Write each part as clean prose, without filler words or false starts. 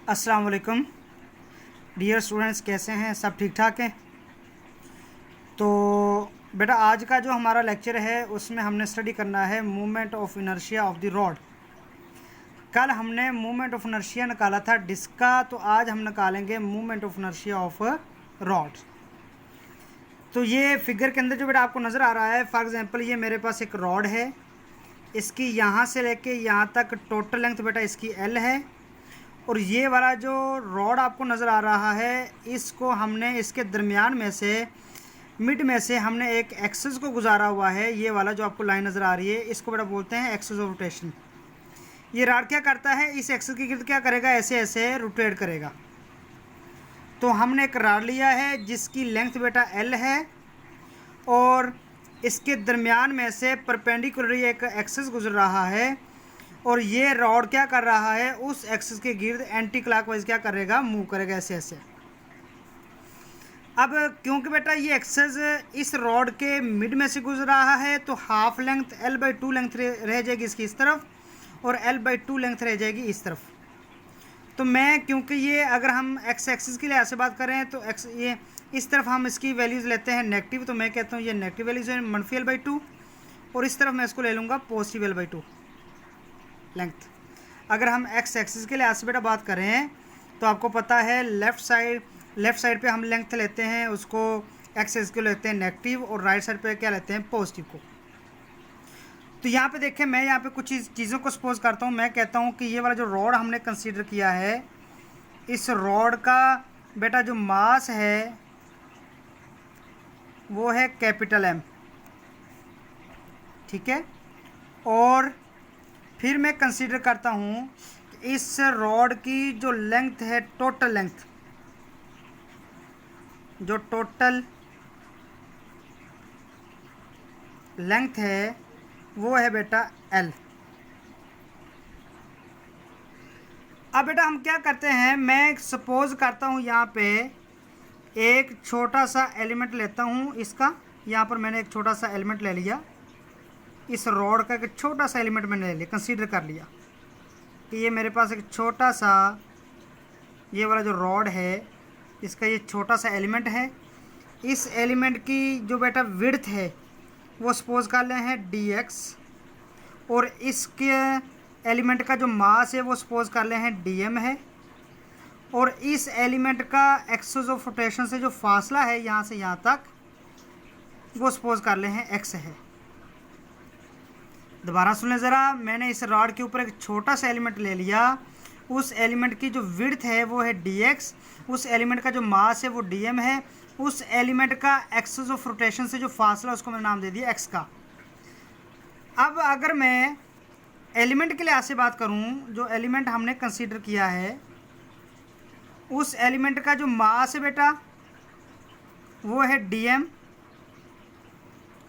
अस्सलाम वालेकुम dear students, कैसे हैं? सब ठीक ठाक हैं? तो बेटा, आज का जो हमारा लेक्चर है उसमें हमने स्टडी करना है movement of inertia of the rod. कल हमने मूवमेंट ऑफ इनर्शिया निकाला था डिस्क का, तो आज हम निकालेंगे movement of inertia of rod. तो ये फिगर के अंदर जो बेटा आपको नज़र आ रहा है, फॉर एग्जांपल ये मेरे पास एक रॉड है, इसकी यहाँ से लेके यहाँ तक टोटल लेंथ बेटा इसकी L है, और ये वाला जो रॉड आपको नज़र आ रहा है इसको हमने इसके दरमियान में से मिड में से हमने एक एक्सिस को गुजारा हुआ है। ये वाला जो आपको लाइन नज़र आ रही है इसको बेटा बोलते हैं एक्सिस ऑफ रोटेशन। ये रॉड क्या करता है, इस एक्सिस के गिर्द क्या करेगा, ऐसे ऐसे रोटेट करेगा। तो हमने एक रॉड लिया है जिसकी लेंथ बेटा L है, और इसके दरमियान में से परपेंडिकुलर एक एक्सिस गुजर रहा है, और ये रॉड क्या कर रहा है, उस एक्सिस के गिर्द एंटी क्लॉकवाइज क्या करेगा, मूव करेगा ऐसे ऐसे। अब क्योंकि बेटा ये एक्सिस इस रॉड के मिड में से गुजर रहा है, तो हाफ लेंथ L/2 लेंथ रह जाएगी इसकी इस तरफ, और L/2 लेंथ रह जाएगी इस तरफ। तो मैं, क्योंकि ये अगर हम एक्स एक्सिस के लिए ऐसे बात करें तो एक्स ये इस तरफ हम इसकी वैल्यूज़ लेते हैं नेगेटिव, तो मैं कहता हूँ ये नेगेटिव वैल्यूज़ है -L/2, और इस तरफ मैं इसको ले लूँगा पॉजिटिव L/2 लेंथ। अगर हम एक्स एक्सिस के लिए ऐसे बेटा बात करें तो आपको पता है लेफ़्ट साइड पे हम लेंथ लेते हैं उसको एक्स एक्सिस को लेते हैं नेगेटिव, और राइट साइड पे क्या लेते हैं, पॉजिटिव को। तो यहाँ पे देखें, मैं यहाँ पे कुछ चीज़ों को सपोज करता हूँ। मैं कहता हूँ कि ये वाला जो रॉड हमने कंसीडर किया है, इस रॉड का बेटा जो मास है वो है कैपिटल M, ठीक है। और फिर मैं कंसीडर करता हूँ कि इस रॉड की जो लेंथ है, टोटल लेंथ, जो टोटल लेंथ है वो है बेटा L। अब बेटा हम क्या करते हैं, मैं सपोज करता हूँ यहाँ पे एक छोटा सा एलिमेंट लेता हूँ इसका। यहाँ पर मैंने एक छोटा सा एलिमेंट ले लिया, इस रॉड का एक छोटा सा एलिमेंट मैंने ले लिया, कंसीडर कर लिया कि ये मेरे पास एक छोटा सा, ये वाला जो रॉड है इसका ये छोटा सा एलिमेंट है। इस एलिमेंट की जो बेटा विड्थ है वो सपोज कर लें है dx, और इसके एलिमेंट का जो मास है वो सपोज कर लें है dm है, और इस एलिमेंट का एक्सिस ऑफ रोटेशन से जो फासला है यहाँ से यहाँ तक वो सपोज कर लें है x है। दोबारा सुन लें ज़रा, मैंने इस रॉड के ऊपर एक छोटा सा एलिमेंट ले लिया, उस एलिमेंट की जो विड्थ है वो है dx, उस एलिमेंट का जो मास है वो dm है, उस एलिमेंट का एक्सिस ऑफ रोटेशन से जो फासला उसको मैंने नाम दे दिया x का। अब अगर मैं एलिमेंट के लिए ऐसे बात करूं, जो एलिमेंट हमने कंसीडर किया है उस एलिमेंट का जो मास है बेटा वो है dm,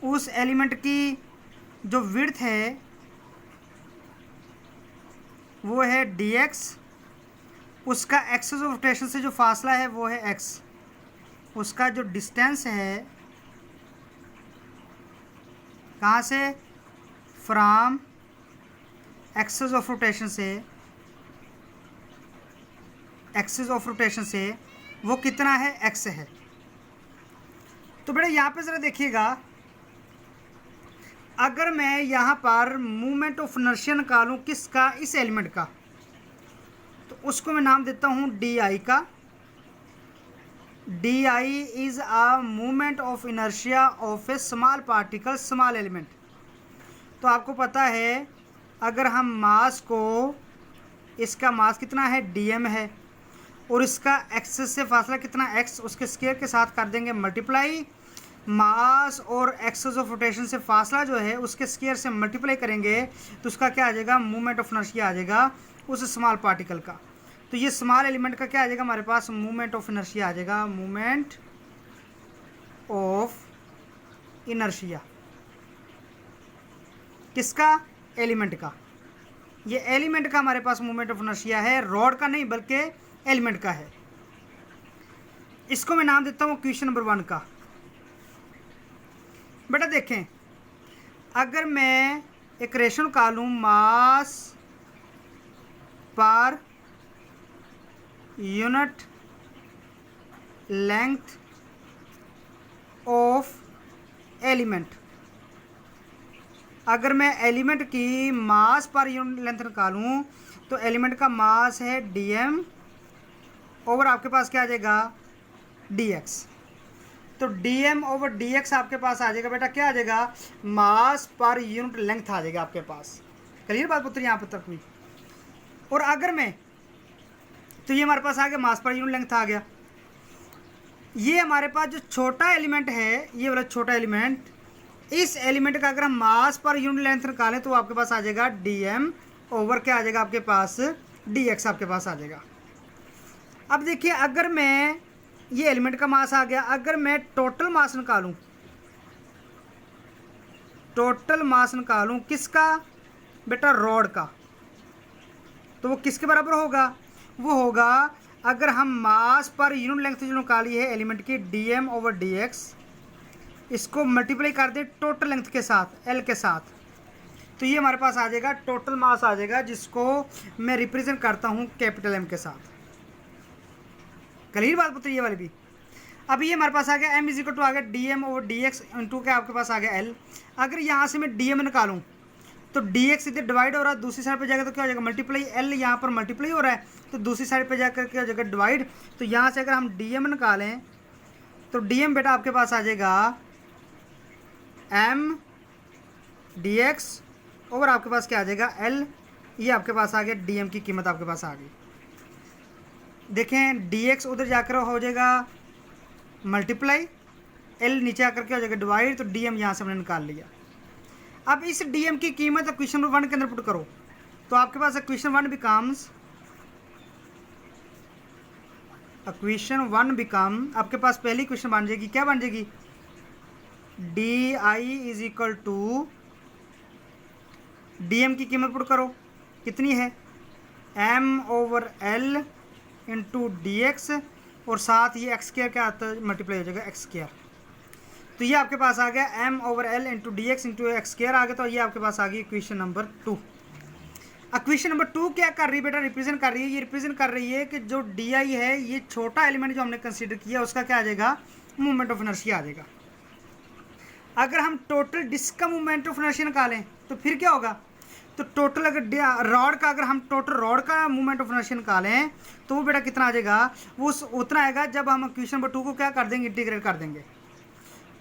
उस एलिमेंट की जो विड्थ है वो है dx, उसका एक्सिस ऑफ रोटेशन से जो फासला है वो है x, उसका जो डिस्टेंस है कहाँ से, फ्रॉम एक्सिस ऑफ रोटेशन से, एक्सिस ऑफ रोटेशन से वो कितना है, x है। तो बेटा यहाँ पे ज़रा देखिएगा, अगर मैं यहाँ पर मूवमेंट ऑफ इनर्शिया निकालूँ किसका, इस एलिमेंट का, तो उसको मैं नाम देता हूँ di का। di is a movement of inertia of A small particle, small element. तो आपको पता है अगर हम मास को, इसका मास कितना है, dm है, और इसका एक्सिस से फासला कितना x, उसके स्क्वायर के साथ कर देंगे मल्टीप्लाई, मास और एक्सिस ऑफ रोटेशन से फासला जो है उसके स्क्वायर से मल्टीप्लाई करेंगे तो उसका क्या आ जाएगा, मूवमेंट ऑफ इनर्शिया आ जाएगा उस स्मॉल पार्टिकल का। तो ये स्मॉल एलिमेंट का क्या आ जाएगा हमारे पास, मूवमेंट ऑफ इनर्शिया आ जाएगा, मूवमेंट ऑफ इनर्शिया किसका, एलिमेंट का। ये एलिमेंट का हमारे पास मूवमेंट ऑफ इनर्शिया है, रॉड का नहीं बल्कि एलिमेंट का है। इसको मैं नाम देता हूँ क्वेश्चन नंबर 1 का। बेटा देखें, अगर मैं एक रेशो निकालूँ मास per unit length of element. अगर मैं एलिमेंट की मास पर यूनिट लेंथ निकालूं तो एलिमेंट का मास है dm ओवर आपके पास क्या आ जाएगा dx। तो dm ओवर dx आपके पास आ जाएगा बेटा, क्या आ जाएगा, मास पर यूनिट लेंथ आ जाएगा आपके पास। क्लियर बात पुत्र यहाँ पर तक भी। और अगर मैं, तो ये हमारे पास आ गया मास पर यूनिट लेंथ आ गया। ये हमारे पास जो छोटा एलिमेंट है, ये वाला छोटा एलिमेंट, इस एलिमेंट का अगर हम मास पर यूनिट लेंथ निकालें तो आपके पास आ जाएगा dm ओवर क्या आ जाएगा आपके पास dx आपके पास आ जाएगा। अब देखिए, अगर मैं, ये एलिमेंट का मास आ गया, अगर मैं टोटल मास निकालूं, टोटल मास निकालूं किसका बेटा, रॉड का, तो वो किसके बराबर होगा, वो होगा, अगर हम मास पर यूनिट लेंथ जो निकाली है एलिमेंट की dm ओवर dx, इसको मल्टीप्लाई कर दें टोटल लेंथ के साथ, l के साथ, तो ये हमारे पास आ जाएगा टोटल मास आ जाएगा, जिसको मैं रिप्रेजेंट करता हूँ कैपिटल M के साथ। क्लियर बात पुत्र ये वाली भी। अब ये हमारे पास आ गया m इज इक्वल टू आ गया dm ओवर dx इंटू क्या आपके पास आ गया l। अगर यहाँ से मैं dm निकालूँ तो dx इधर डिवाइड हो रहा है, दूसरी साइड पे जाएगा तो क्या हो जाएगा मल्टीप्लाई, l यहाँ पर मल्टीप्लाई हो रहा है तो दूसरी साइड पे जाकर क्या हो जाएगा डिवाइड। तो यहाँ से अगर हम dm निकालें तो dm बेटा आपके पास आ जाएगा m dx ओवर आपके पास क्या आ जाएगा l। ये आपके पास आ गया dm की कीमत आपके पास आ गई। देखें dx उधर जाकर हो जाएगा मल्टीप्लाई, l नीचे आकर क्या हो जाएगा डिवाइड, तो dm यहाँ से हमने निकाल लिया। अब इस dm की कीमत क्वेश्चन नंबर 1 के अंदर पुट करो तो आपके पास क्वेश्चन 1 बिकम्स, क्वेश्चन 1 बिकम, आपके पास पहली क्वेश्चन बन जाएगी, क्या बन जाएगी, di is equal to dm की कीमत पुट करो कितनी है m over l into dx, और साथ ये एक्स स्क्वायर क्या आता है मल्टीप्लाई हो जाएगा एक्स स्क्वायर। तो ये आपके पास आ गया m over l into D X into X square आ गया। तो ये आपके पास आ गई इक्वेशन नंबर 2। इक्वेशन नंबर 2 क्या कर रही है बेटा, रिप्रेजेंट कर रही है, ये रिप्रेजेंट कर रही है कि जो डी आई है, ये छोटा एलिमेंट जो हमने कंसीडर किया उसका क्या आ जाएगा, मूवमेंट ऑफ इनर्शिया आ जाएगा। अगर हम टोटल डिस्क का मूवमेंट ऑफ इनर्शिया निकालें तो फिर क्या होगा, तो टोटल अगर रॉड का, अगर हम टोटल रॉड का मूवमेंट ऑफ इनर्शिया निकालें तो वो बेटा कितना आ जाएगा, वो उतना आएगा जब हम क्वेश्चन नंबर 2 को क्या कर देंगे, इंटीग्रेट कर देंगे।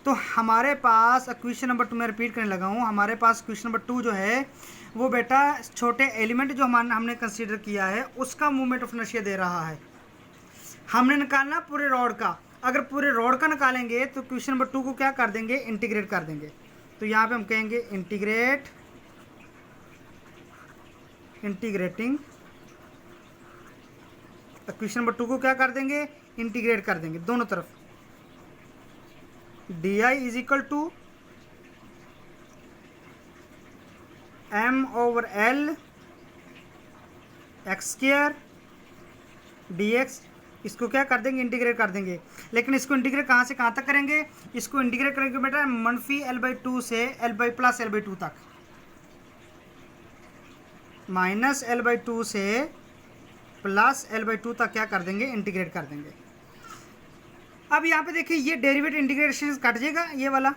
तो हमारे पास क्वेश्चन नंबर 2 में रिपीट करने लगा हूँ, हमारे पास क्वेश्चन नंबर 2 जो है वो बेटा छोटे एलिमेंट जो हमने कंसीडर किया है उसका मूवमेंट ऑफ इनर्शिया दे रहा है। हमने निकालना पूरे रॉड का, अगर पूरे रॉड का निकालेंगे तो क्वेश्चन नंबर 2 को क्या कर देंगे, इंटीग्रेट कर देंगे। तो यहाँ पे हम कहेंगे इंटीग्रेटिंग, क्वेश्चन नंबर 2 को क्या कर देंगे, इंटीग्रेट कर देंगे दोनों तरफ। D I is equal to m over l X square dx, इसको क्या कर देंगे, इंटीग्रेट कर देंगे। लेकिन इसको इंटीग्रेट कहाँ से कहाँ तक करेंगे, इसको इंटीग्रेट करेंगे बेटा -l/2 से l/+l/2 तक, -l/2 से +l/2 तक क्या कर देंगे, इंटीग्रेट कर देंगे। अब यहाँ पे देखिए ये डेरिवेटिव इंटीग्रेशन कट जाएगा ये वाला,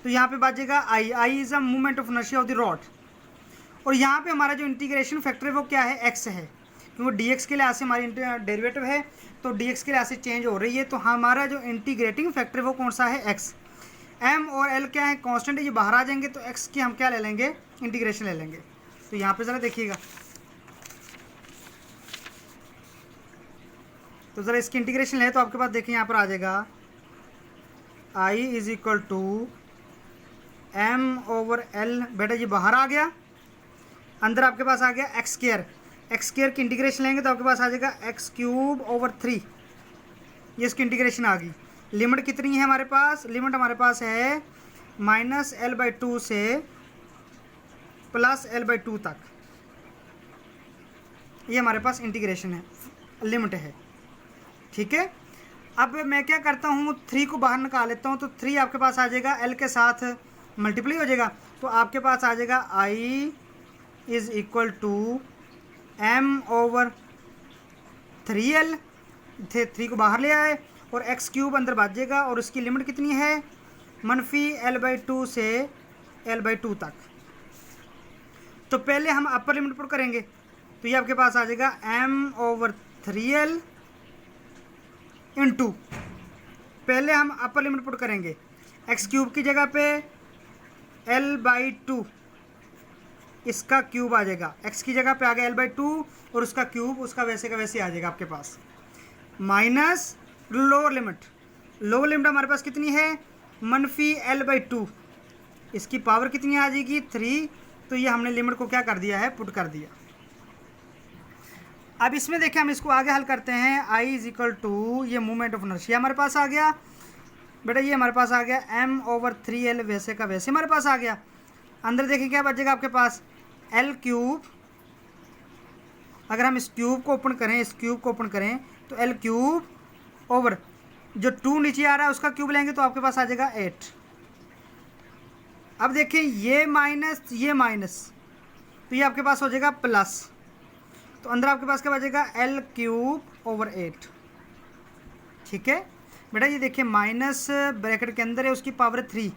तो यहाँ पे बचेगा I is a movement of inertia of the rod, और यहाँ पे हमारा जो इंटीग्रेशन फैक्टर है वो क्या है, x है, क्योंकि dx के लिहाज से हमारी डेरिवेटिव है तो dx के लिहाज से चेंज हो रही है। तो हमारा जो इंटीग्रेटिंग फैक्टर है वो कौन सा है, x। m और l क्या है, कांस्टेंट है, ये बाहर आ जाएंगे तो x की हम क्या ले लेंगे, इंटीग्रेशन ले लेंगे। तो यहाँ पे ज़रा देखिएगा, तो ज़रा इसकी इंटीग्रेशन है तो आपके पास देखिए यहाँ पर आ जाएगा i is equal to m over l, बेटा ये बाहर आ गया, अंदर आपके पास आ गया एक्स स्क्वायर, एक्स स्क्वायर की इंटीग्रेशन लेंगे तो आपके पास आ जाएगा x³ ओवर 3, ये इसकी इंटीग्रेशन आ गई। लिमिट कितनी है हमारे पास, लिमिट हमारे पास है -l/2 से +l/2 तक, ये हमारे पास इंटीग्रेशन है, लिमिट है, ठीक है। अब मैं क्या करता हूँ, 3 को बाहर निकाल लेता हूँ, तो 3 आपके पास आ जाएगा l के साथ मल्टीप्लाई हो जाएगा, तो आपके पास आ जाएगा i is equal to m over 3L थे, 3 को बाहर ले आए और एक्स क्यूब अंदर भाजेगा और उसकी लिमिट कितनी है -L/2 से L/2 तक। तो पहले हम अपर लिमिट पुट करेंगे तो ये आपके पास आ जाएगा m/3L इंटू, पहले हम अपर लिमिट पुट करेंगे एक्स क्यूब की जगह पे L/2 इसका क्यूब आ जाएगा, एक्स की जगह पे आ गया L/2 और उसका क्यूब उसका वैसे का वैसे आ जाएगा आपके पास, माइनस लोअर लिमिट हमारे पास कितनी है -L/2, इसकी पावर कितनी आ जाएगी 3, तो ये हमने लिमिट को क्या कर दिया है पुट कर दिया। अब इसमें देखिए हम इसको आगे हल करते हैं, I = ये मूवमेंट ऑफ इनर्शिया हमारे पास आ गया बेटा, ये हमारे पास आ गया m/3L वैसे का वैसे हमारे पास आ गया। अंदर देखिए क्या बचेगा आपके पास L3, अगर हम इस क्यूब को ओपन करें, इस क्यूब को ओपन करें तो L3 ओवर जो 2 नीचे आ रहा है उसका क्यूब लेंगे तो आपके पास आ जाएगा 8। अब देखिए ये माइनस तो ये आपके पास हो जाएगा प्लस, तो अंदर आपके पास क्या बचेगा L3/8। ठीक है बेटा, ये देखिए माइनस ब्रैकेट के अंदर है उसकी पावर 3,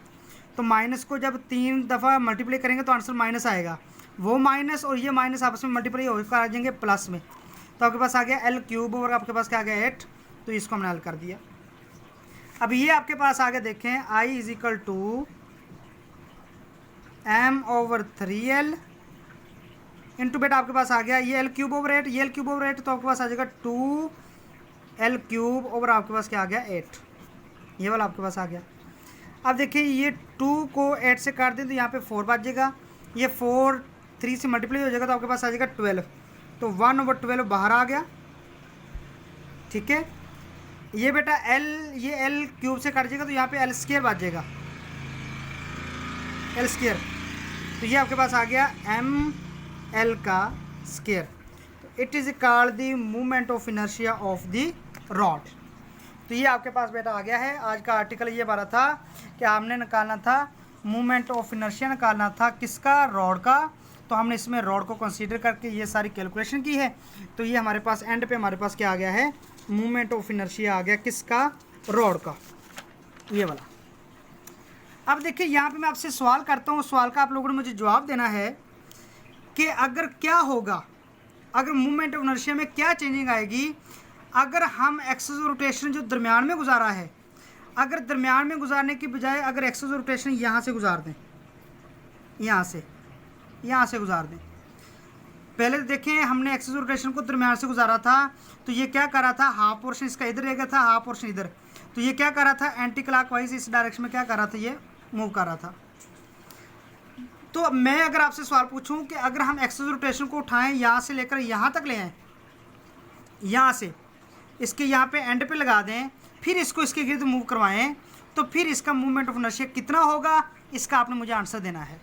तो माइनस को जब 3 दफ़ा मल्टीप्लाई करेंगे तो आंसर माइनस आएगा, वो माइनस और ये माइनस आपस में मल्टीप्लाई होकर आ जाएंगे प्लस में, तो आपके पास आ गया L3 और आपके पास क्या आ गया 8, तो इसको हमने हल कर दिया। अब ये आपके पास आगे देखें I = m/3L इंटू बेटा आपके पास आ गया ये L3/8, ये L3/8 तो आपके पास आ जाएगा 2L3 ओवर आपके पास क्या आ गया 8, ये वाला आपके पास आ गया। अब देखिए ये 2 को 8 से काट दें तो यहाँ पे 4 बचेगा, ये 4 3 से मल्टीप्लाई हो जाएगा तो आपके पास आ जाएगा 12, तो 1/12 बाहर आ गया। ठीक है, ये बेटा ये L3 से काट जाएगा तो यहाँ पे L² बचेगा, L², तो ये आपके पास आ गया mL²। तो it is called the movement of inertia of the rod. तो ये आपके पास बेटा आ गया है। आज का आर्टिकल ये बारा था कि हमने निकालना था मूवमेंट ऑफ इनर्शिया, निकालना था किसका, रॉड का। तो हमने इसमें रॉड को कंसीडर करके ये सारी कैलकुलेशन की है। तो ये हमारे पास एंड पे हमारे पास क्या आ गया है, मूवमेंट ऑफ इनर्शिया आ गया किसका, रॉड का, ये वाला। अब देखिए यहाँ पे मैं आपसे सवाल करता हूँ, सवाल का आप लोगों ने मुझे जवाब देना है कि अगर क्या होगा, अगर मूवमेंट ऑफ इनर्शिया में क्या चेंजिंग आएगी अगर हम एक्सिस ऑफ रोटेशन जो दरमियान में गुजारा है, अगर दरमियान में गुजारने की बजाय अगर एक्सिस ऑफ रोटेशन यहाँ से गुजार दें, यहाँ से गुजार दें। पहले देखें हमने एक्सिस ऑफ रोटेशन को दरमियान से गुजारा था, तो ये क्या कर रहा था, हाफ पोर्शन इसका इधर रह गया था, हाफ पोर्शन इधर, तो ये क्या कर रहा था, एंटी क्लॉकवाइज इस डायरेक्शन में क्या कर रहा था, ये मूव कर रहा था। तो मैं अगर आपसे सवाल पूछूं कि अगर हम एक्सिस ऑफ रोटेशन को उठाएं यहाँ से लेकर यहाँ तक ले आएँ, यहाँ से इसके यहाँ पे एंड पे लगा दें, फिर इसको इसके गिर्द मूव करवाएं, तो फिर इसका मूवमेंट ऑफ इनर्शिया कितना होगा, इसका आपने मुझे आंसर देना है।